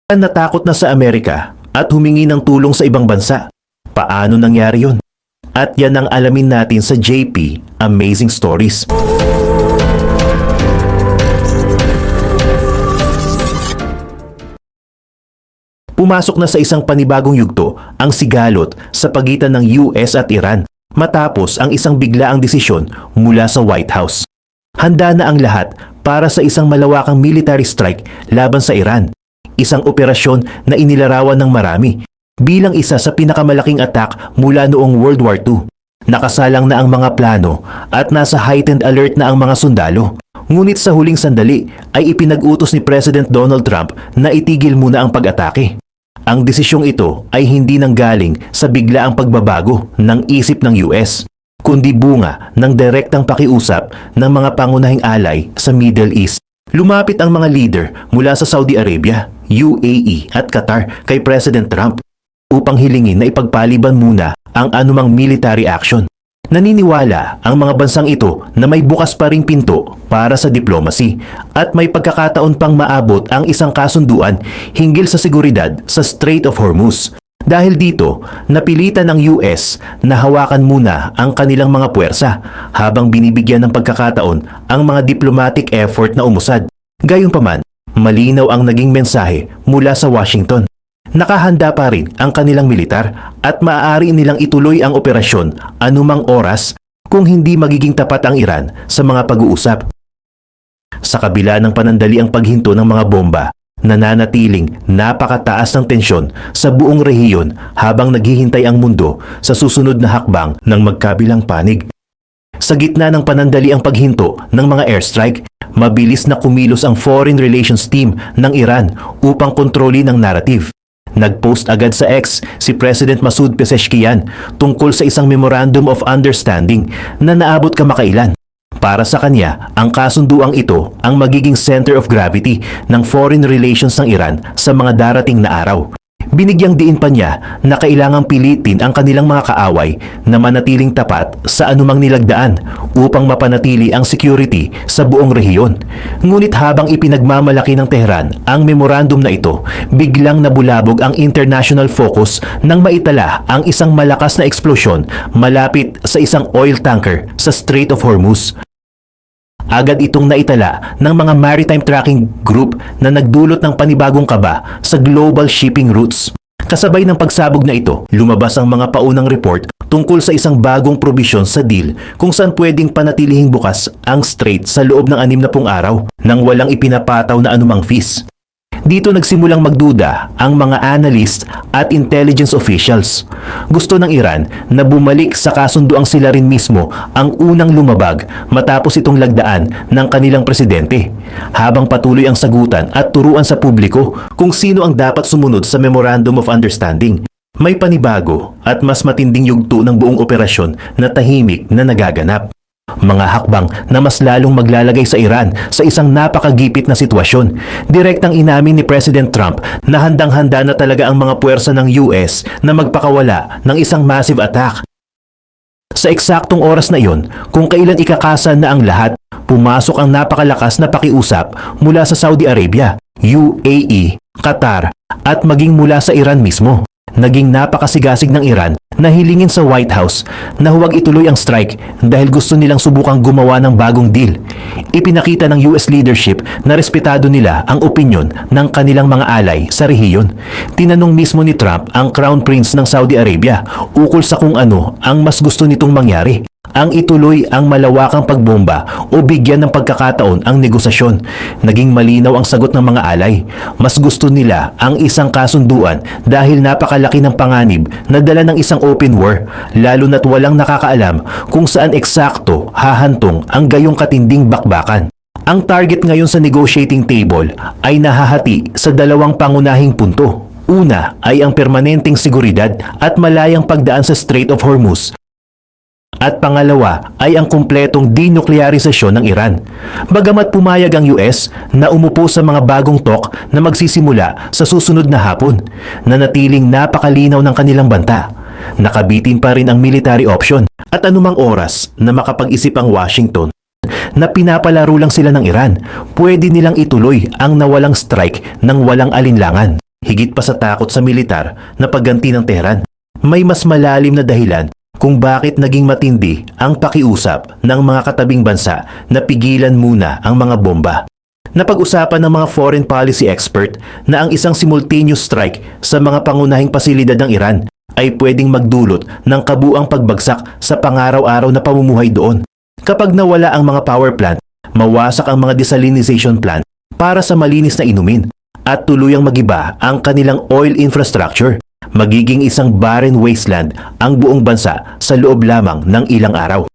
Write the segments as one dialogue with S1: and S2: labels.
S1: Natakot na sa Amerika at humingi ng tulong sa ibang bansa. Paano nangyari yun? At yan ang alamin natin sa JP Amazing Stories. Pumasok na sa isang panibagong yugto ang sigalot sa pagitan ng US at Iran matapos ang isang biglaang desisyon mula sa White House. Handa na ang lahat para sa isang malawakang military strike laban sa Iran. Isang operasyon na inilarawan ng marami bilang isa sa pinakamalaking attack mula noong World War II. Nakasalang na ang mga plano at nasa heightened alert na ang mga sundalo. Ngunit sa huling sandali ay ipinag-utos ni President Donald Trump na itigil muna ang pag-atake. Ang desisyong ito ay hindi nanggaling sa biglaang pagbabago ng isip ng US, kundi bunga ng direktang pakiusap ng mga pangunahing alay sa Middle East. Lumapit ang mga leader mula sa Saudi Arabia, UAE at Qatar kay President Trump upang hilingin na ipagpaliban muna ang anumang military action. Naniniwala ang mga bansang ito na may bukas pa ring pinto para sa diplomacy at may pagkakataon pang maabot ang isang kasunduan hinggil sa seguridad sa Strait of Hormuz. Dahil dito, napilitan ng US na hawakan muna ang kanilang mga puwersa habang binibigyan ng pagkakataon ang mga diplomatic effort na umusad. Gayunpaman, malinaw ang naging mensahe mula sa Washington. Nakahanda pa rin ang kanilang militar at maaari nilang ituloy ang operasyon anumang oras kung hindi magiging tapat ang Iran sa mga pag-uusap. Sa kabila ng panandaliang paghinto ng mga bomba, nananatiling napakataas ng tensyon sa buong rehiyon habang naghihintay ang mundo sa susunod na hakbang ng magkabilang panig. Sa gitna ng panandaliang paghinto ng mga airstrike, mabilis na kumilos ang Foreign Relations Team ng Iran upang kontrolin ang narrative. Nag-post agad sa X si President Masoud Pezeshkian tungkol sa isang Memorandum of Understanding na naabot kamakailan. Para sa kanya, ang kasunduang ito ang magiging center of gravity ng foreign relations ng Iran sa mga darating na araw. Binigyang diin pa niya na kailangang pilitin ang kanilang mga kaaway na manatiling tapat sa anumang nilagdaan upang mapanatili ang security sa buong rehiyon. Ngunit habang ipinagmamalaki ng Tehran ang memorandum na ito, biglang nabulabog ang international focus nang maitala ang isang malakas na eksplosyon malapit sa isang oil tanker sa Strait of Hormuz. Agad itong naitala ng mga maritime tracking group na nagdulot ng panibagong kaba sa global shipping routes. Kasabay ng pagsabog na ito, lumabas ang mga paunang report tungkol sa isang bagong probisyon sa deal kung saan pwedeng panatilihing bukas ang strait sa loob ng 60 araw nang walang ipinapataw na anumang fees. Dito nagsimulang magduda ang mga analyst at intelligence officials. Gusto ng Iran na bumalik sa kasunduang sila rin mismo ang unang lumabag matapos itong lagdaan ng kanilang presidente, habang patuloy ang sagutan at turuan sa publiko kung sino ang dapat sumunod sa Memorandum of Understanding. May panibago at mas matinding yugto ng buong operasyon na tahimik na nagaganap. Mga hakbang na mas lalong maglalagay sa Iran sa isang napakagipit na sitwasyon. Direktang inamin ni President Trump na handang-handa na talaga ang mga puwersa ng US na magpakawala ng isang massive attack. Sa eksaktong oras na iyon, kung kailan ikakasa na ang lahat, pumasok ang napakalakas na pakiusap mula sa Saudi Arabia, UAE, Qatar at maging mula sa Iran mismo. Naging napakasigasig ng Iran na hilingin sa White House na huwag ituloy ang strike dahil gusto nilang subukang gumawa ng bagong deal. Ipinakita ng US leadership na respetado nila ang opinyon ng kanilang mga alay sa rehiyon. Tinanong mismo ni Trump ang Crown Prince ng Saudi Arabia ukol sa kung ano ang mas gusto nitong mangyari. Ang ituloy ang malawakang pagbomba o bigyan ng pagkakataon ang negosasyon. Naging malinaw ang sagot ng mga alay. Mas gusto nila ang isang kasunduan dahil napakalaki ng panganib na dala ng isang open war, lalo na't walang nakakaalam kung saan eksakto hahantong ang gayong katinding bakbakan. Ang target ngayon sa negotiating table ay nahahati sa dalawang pangunahing punto. Una ay ang permanenteng seguridad at malayang pagdaan sa Strait of Hormuz. At pangalawa ay ang kumpletong denuklearisasyon ng Iran. Bagamat pumayag ang US na umupo sa mga bagong talk na magsisimula sa susunod na hapon, nanatiling napakalinaw ng kanilang banta. Nakabitin pa rin ang military option at anumang oras na makapag-isip ang Washington na pinapalaro lang sila ng Iran, pwede nilang ituloy ang nawalang strike ng walang alinlangan. higit pa sa takot sa militar na pagganti ng Tehran. May mas malalim na dahilan kung bakit naging matindi ang pakiusap ng mga katabing bansa na pigilan muna ang mga bomba. Napag-usapan ng mga foreign policy expert na ang isang simultaneous strike sa mga pangunahing pasilidad ng Iran ay pwedeng magdulot ng kabuang pagbagsak sa pangaraw-araw na pamumuhay doon. Kapag nawala ang mga power plant, mawasak ang mga desalinization plant para sa malinis na inumin at tuluyang magiba ang kanilang oil infrastructure. Magiging isang barren wasteland ang buong bansa sa loob lamang ng ilang araw.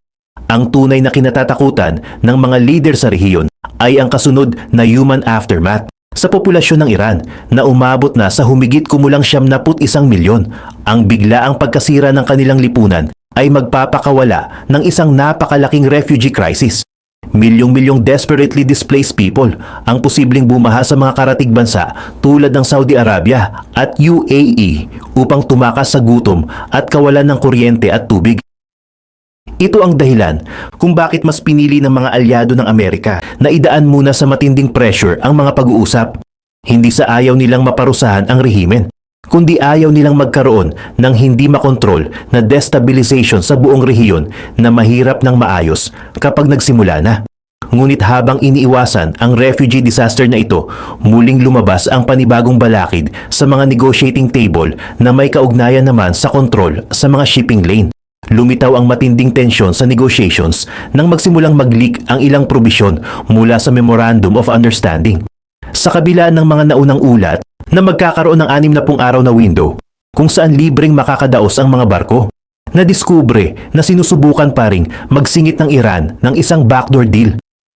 S1: Ang tunay na kinatatakutan ng mga leader sa rehiyon ay ang kasunod na human aftermath sa populasyon ng Iran na umabot na sa humigit kumulang 71 milyon. Ang biglaang pagkasira ng kanilang lipunan ay magpapakawala ng isang napakalaking refugee crisis. Milyong-milyong desperately displaced people ang posibleng bumaha sa mga karatig bansa tulad ng Saudi Arabia at UAE upang tumakas sa gutom at kawalan ng kuryente at tubig. Ito ang dahilan kung bakit mas pinili ng mga alyado ng Amerika na idaan muna sa matinding pressure ang mga pag-uusap. Hindi sa ayaw nilang maparusahan ang rehimen, kundi ayaw nilang magkaroon ng hindi makontrol na destabilization sa buong rehiyon na mahirap ng maayos kapag nagsimula na. Ngunit habang iniiwasan ang refugee disaster na ito, muling lumabas ang panibagong balakid sa mga negotiating table na may kaugnayan naman sa kontrol sa mga shipping lane. Lumitaw ang matinding tensyon sa negotiations nang magsimulang mag-leak ang ilang probisyon mula sa Memorandum of Understanding. Sa kabila ng mga naunang ulat na magkakaroon ng 60 araw na window kung saan libreng makakadaos ang mga barko, nadiskubre na sinusubukan pa ring magsingit ng Iran ng isang backdoor deal.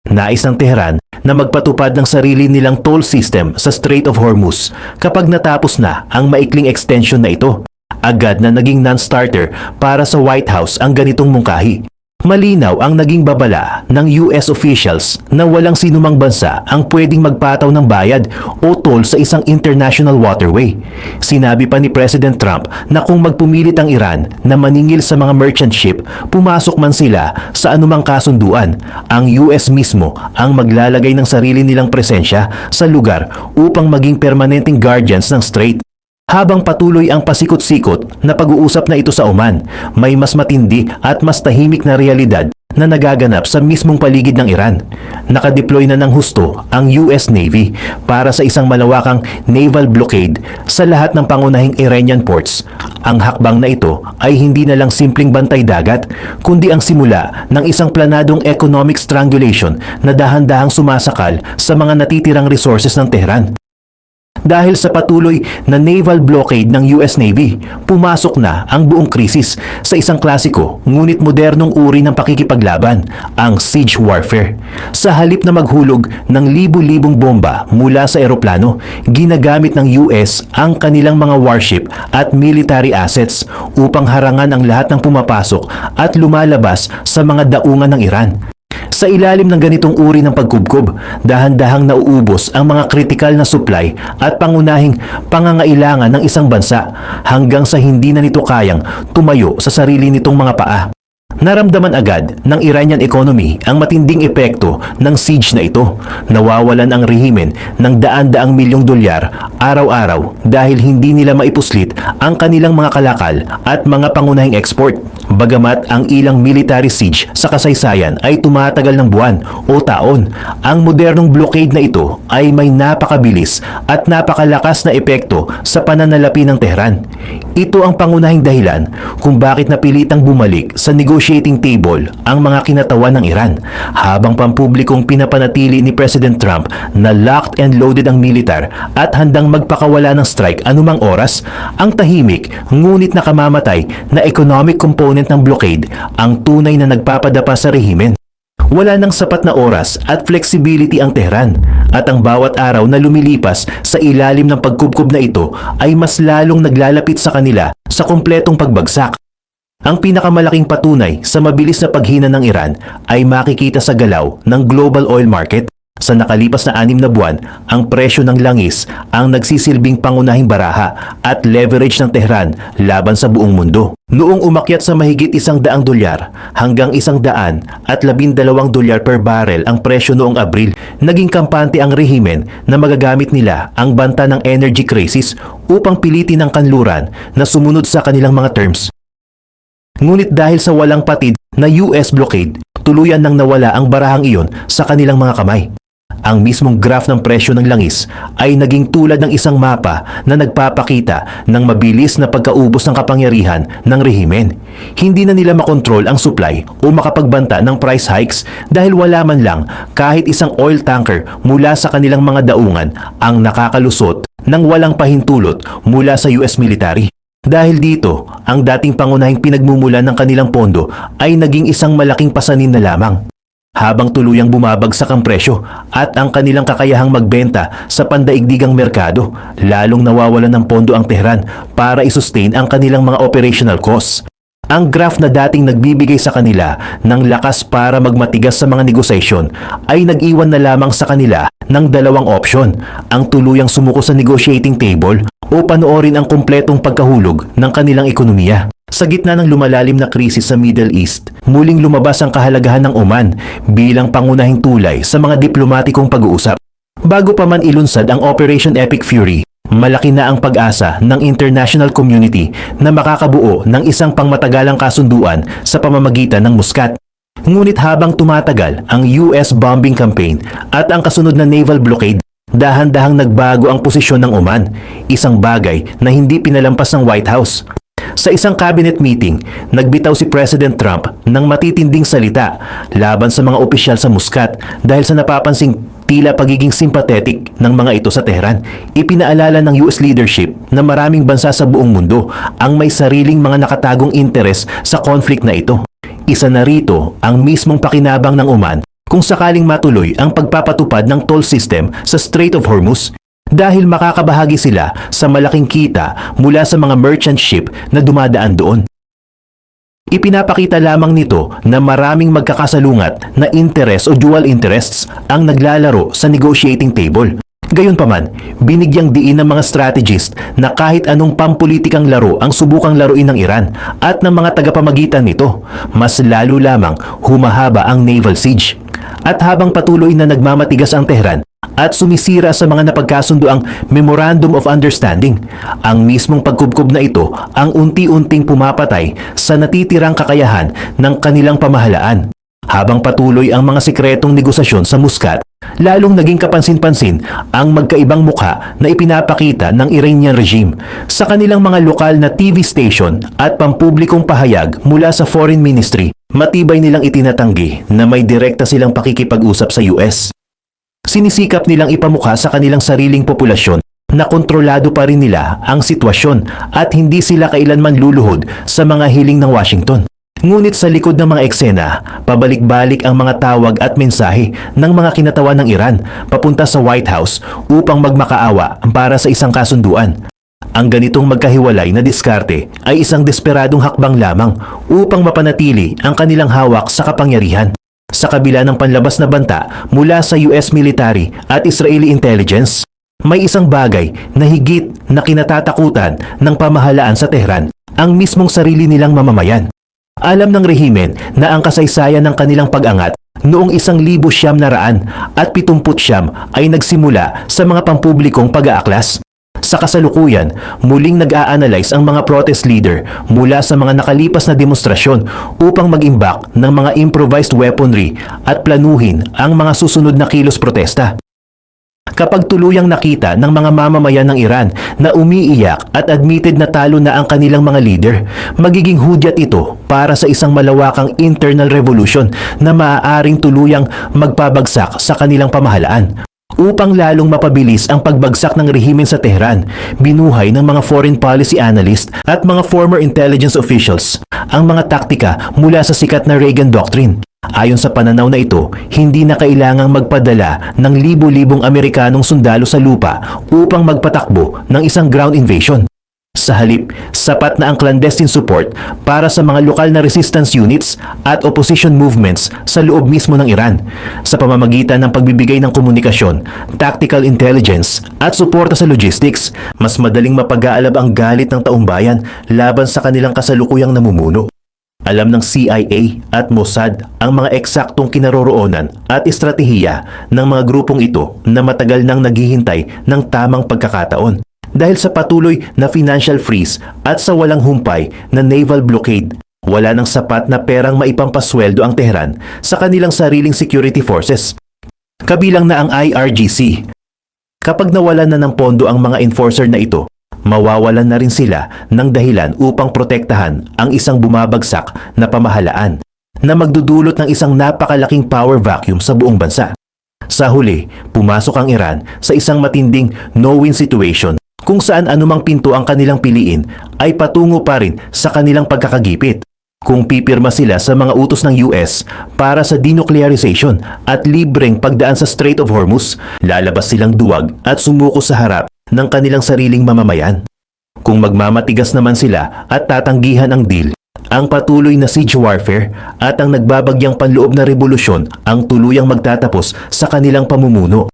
S1: Nais ng Tehran na magpatupad ng sarili nilang toll system sa Strait of Hormuz kapag natapos na ang maikling extension na ito. Agad na naging non-starter para sa White House ang ganitong mungkahi. Malinaw ang naging babala ng US officials na walang sinumang bansa ang pwedeng magpataw ng bayad o toll sa isang international waterway. Sinabi pa ni President Trump na kung magpumilit ang Iran na maningil sa mga merchant ship, pumasok man sila sa anumang kasunduan, ang US mismo ang maglalagay ng sarili nilang presensya sa lugar upang maging permanenteng guardians ng strait. Habang patuloy ang pasikot-sikot na pag-uusap na ito sa Oman, may mas matindi at mas tahimik na realidad na nagaganap sa mismong paligid ng Iran. Nakadeploy na ng husto ang US Navy para sa isang malawakang naval blockade sa lahat ng pangunahing Iranian ports. Ang hakbang na ito ay hindi na lang simpleng bantay dagat, kundi ang simula ng isang planadong economic strangulation na dahan-dahang sumasakal sa mga natitirang resources ng Tehran. Dahil sa patuloy na naval blockade ng US Navy, pumasok na ang buong krisis sa isang klasiko ngunit modernong uri ng pakikipaglaban, ang siege warfare. Sa halip na maghulog ng libu-libong bomba mula sa eroplano, ginagamit ng US ang kanilang mga warship at military assets upang harangan ang lahat ng pumapasok at lumalabas sa mga daungan ng Iran. Sa ilalim ng ganitong uri ng pagkubkob, dahan-dahang nauubos ang mga kritikal na supply at pangunahing pangangailangan ng isang bansa hanggang sa hindi na nito kayang tumayo sa sarili nitong mga paa. Naramdaman agad ng Iranian economy ang matinding epekto ng siege na ito. Nawawalan ang rehimen ng daan-daang milyong dolyar araw-araw dahil hindi nila maipuslit ang kanilang mga kalakal at mga pangunahing export. Bagamat ang ilang military siege sa kasaysayan ay tumatagal ng buwan o taon, ang modernong blockade na ito ay may napakabilis at napakalakas na epekto sa pananalapi ng Tehran. Ito ang pangunahing dahilan kung bakit napilitang bumalik sa negotiating table ang mga kinatawan ng Iran, habang pampublikong pinapanatili ni President Trump na locked and loaded ang militar at handang magpakawala ng strike anumang oras. Ang tahimik ngunit nakamamatay na economic component ng blockade ang tunay na nagpapadapa sa rehimen. Wala nang sapat na oras at flexibility ang Tehran, at ang bawat araw na lumilipas sa ilalim ng pagkubkob na ito ay mas lalong naglalapit sa kanila sa kumpletong pagbagsak. Ang pinakamalaking patunay sa mabilis na paghina ng Iran ay makikita sa galaw ng global oil market. Sa nakalipas na 6 na buwan, ang presyo ng langis ang nagsisilbing pangunahing baraha at leverage ng Tehran laban sa buong mundo. Noong umakyat sa mahigit $100 hanggang $112 per barrel ang presyo noong Abril, naging kampante ang rehimen na magagamit nila ang banta ng energy crisis upang pilitin ang kanluran na sumunod sa kanilang mga terms. Ngunit dahil sa walang patid na US blockade, tuluyan nang nawala ang barahang iyon sa kanilang mga kamay. Ang mismong graph ng presyo ng langis ay naging tulad ng isang mapa na nagpapakita ng mabilis na pagkaubos ng kapangyarihan ng rehimen. Hindi na nila makontrol ang supply o makapagbanta ng price hikes dahil wala man lang kahit isang oil tanker mula sa kanilang mga daungan ang nakakalusot ng walang pahintulot mula sa US military. Dahil dito, ang dating pangunahing pinagmumulan ng kanilang pondo ay naging isang malaking pasanin na lamang. Habang tuluyang bumabagsak ang presyo at ang kanilang kakayahang magbenta sa pandaigdigang merkado, lalong nawawalan ng pondo ang Tehran para i-sustain ang kanilang mga operational costs. Ang graph na dating nagbibigay sa kanila ng lakas para magmatigas sa mga negosasyon ay nag-iwan na lamang sa kanila ng dalawang opsyon, ang tuluyang sumuko sa negotiating table o panoorin ang kumpletong pagkahulog ng kanilang ekonomiya. Sa gitna ng lumalalim na krisis sa Middle East, muling lumabas ang kahalagahan ng Oman bilang pangunahing tulay sa mga diplomatikong pag-uusap. Bago pa man ilunsad ang Operation Epic Fury, malaki na ang pag-asa ng international community na makakabuo ng isang pangmatagalang kasunduan sa pamamagitan ng Muscat. Ngunit habang tumatagal ang US bombing campaign at ang kasunod na naval blockade, dahan-dahang nagbago ang posisyon ng Oman, isang bagay na hindi pinalampas ng White House. Sa isang cabinet meeting, nagbitaw si President Trump ng matitinding salita laban sa mga opisyal sa Muscat dahil sa napapansing tila pagiging sympathetic ng mga ito sa Tehran. Ipinaalala ng US leadership na maraming bansa sa buong mundo ang may sariling mga nakatagong interes sa conflict na ito. Isa na rito ang mismong pakinabang ng Oman kung sakaling matuloy ang pagpapatupad ng toll system sa Strait of Hormuz, dahil makakabahagi sila sa malaking kita mula sa mga merchant ship na dumadaan doon. Ipinapakita lamang nito na maraming magkakasalungat na interest o dual interests ang naglalaro sa negotiating table. Gayunpaman, binigyang diin ng mga strategist na kahit anong pampulitikang laro ang subukang laruin ng Iran at ng mga tagapamagitan nito, mas lalo lamang humahaba ang naval siege. At habang patuloy na nagmamatigas ang Tehran at sumisira sa mga napagkasundoang Memorandum of Understanding, ang mismong pagkubkob na ito ang unti-unting pumapatay sa natitirang kakayahan ng kanilang pamahalaan. Habang patuloy ang mga sikretong negosasyon sa Muscat, lalong naging kapansin-pansin ang magkaibang mukha na ipinapakita ng Iranian regime sa kanilang mga lokal na TV station at pampublikong pahayag mula sa Foreign Ministry. Matibay nilang itinatanggi na may direkta silang pakikipag-usap sa US. Sinisikap nilang ipamukha sa kanilang sariling populasyon na kontrolado pa rin nila ang sitwasyon at hindi sila kailanman luluhod sa mga hiling ng Washington. Ngunit sa likod ng mga eksena, pabalik-balik ang mga tawag at mensahe ng mga kinatawan ng Iran papunta sa White House upang magmakaawa para sa isang kasunduan. Ang ganitong magkahiwalay na diskarte ay isang desperadong hakbang lamang upang mapanatili ang kanilang hawak sa kapangyarihan. Sa kabila ng panlabas na banta mula sa US military at Israeli intelligence, may isang bagay na higit na kinatatakutan ng pamahalaan sa Tehran, ang mismong sarili nilang mamamayan. Alam ng rehimen na ang kasaysayan ng kanilang pag-angat noong 1979 ay nagsimula sa mga pampublikong pag-aaklas. Sa kasalukuyan, muling nag-a-analyze ang mga protest leader mula sa mga nakalipas na demonstrasyon upang mag-imbak ng mga improvised weaponry at planuhin ang mga susunod na kilos protesta. Kapag tuluyang nakita ng mga mamamayan ng Iran na umiiyak at admitted na talo na ang kanilang mga leader, magiging hudyat ito para sa isang malawakang internal revolution na maaaring tuluyang magpabagsak sa kanilang pamahalaan. Upang lalong mapabilis ang pagbagsak ng rehimen sa Tehran, binuhay ng mga foreign policy analyst at mga former intelligence officials ang mga taktika mula sa sikat na Reagan Doctrine. Ayon sa pananaw na ito, hindi na kailangang magpadala ng libo-libong Amerikanong sundalo sa lupa upang magpatakbo ng isang ground invasion. Sa halip, sapat na ang clandestine support para sa mga lokal na resistance units at opposition movements sa loob mismo ng Iran sa pamamagitan ng pagbibigay ng komunikasyon, tactical intelligence at suporta sa logistics. Mas madaling mapag-aalab ang galit ng taumbayan laban sa kanilang kasalukuyang namumuno. Alam ng CIA at Mossad ang mga eksaktong kinaroroonan at estratehiya ng mga grupong ito na matagal nang naghihintay ng tamang pagkakataon. Dahil sa patuloy na financial freeze at sa walang humpay na naval blockade, wala nang sapat na perang maipampasweldo ang Tehran sa kanilang sariling security forces. Kabilang na ang IRGC. Kapag nawalan na ng pondo ang mga enforcer na ito, mawawalan na rin sila ng dahilan upang protektahan ang isang bumabagsak na pamahalaan na magdudulot ng isang napakalaking power vacuum sa buong bansa. Sa huli, pumasok ang Iran sa isang matinding no-win situation kung saan anumang pinto ang kanilang piliin ay patungo pa rin sa kanilang pagkakagipit. Kung pipirma sila sa mga utos ng US para sa denuclearization at libreng pagdaan sa Strait of Hormuz, lalabas silang duwag at sumuko sa harap ng kanilang sariling mamamayan. Kung magmamatigas naman sila at tatanggihan ang deal, ang patuloy na siege warfare at ang nagbabagyang panloob na revolusyon ang tuluyang magtatapos sa kanilang pamumuno.